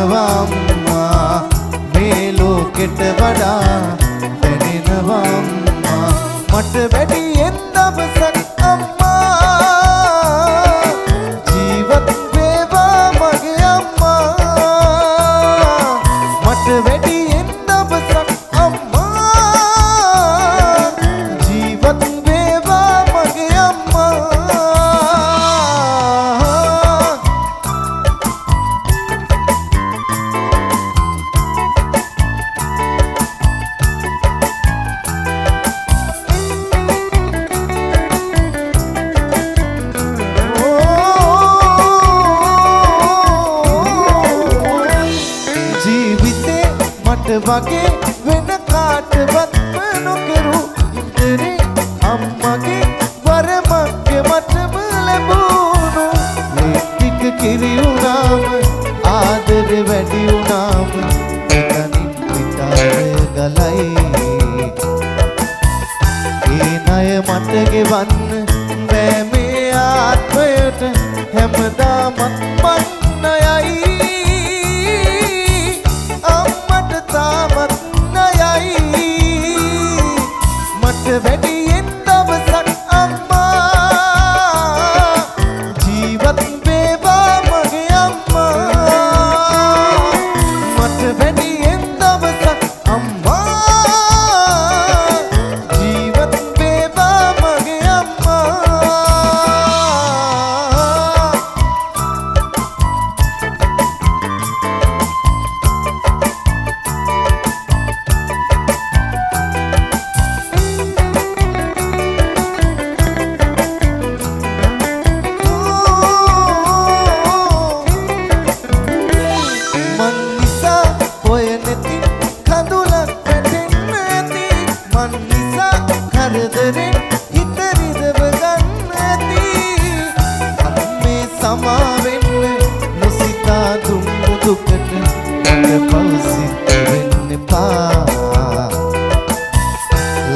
වටිනවා අම්මා මේ ලෝකෙට වඩා දැනෙනවා අම්මා මට වැඩියෙන් දවසක් අම්මා ජීවත් වේවා මගේ අම්මා මට වැඩියෙන් දවසක් අම්මා ජීවත් වේවා මගේ අම්මා වගේ වෙන කාටවත් නොකරු ඉතරේ අම්මගේ වරමක්ක මටම ලැබුණු ටික කිරි වුණාම ආදර වැඩි වුණාම එතනින් පිටාර ගලයි ඒ ණය මට ගෙවන්න බෑ මේ ආත්මයට හැමදාමත් මන් ණයයි වැඩියෙන් දවසක් අම්මා ජීවත් වේවා මගේ අම්මා මට වැඩියෙන් දවසක් අම්මා ජීවත් වේවා මගේ අම්මා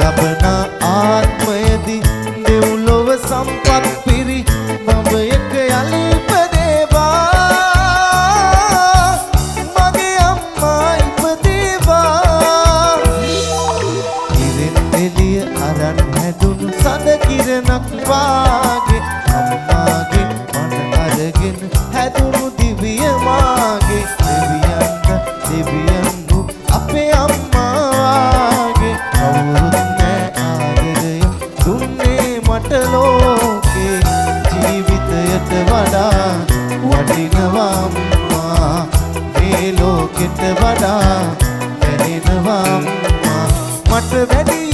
ලබන ආත්මයේදී දෙව්ලොව සම්පත් පිරි භවයක යලි ඉපදේවා මගේ අම්මා ඉපදේවා ඉරෙන් එළිය අරන් හැදුණු සඳ කිරණක් වාගේ අම්මාගේ මන අරගෙන හැදුණු දිවිය මාගේ දෙවියන් අපේ අම්මාගේ කවුරුත් නෑ ආදරය දුන්නේ මට ලෝකේ ජීවිතයට වඩා වටිනවා අම්මා මේ ලෝකෙට වඩා දැනෙනවා අම්මා මට වැඩි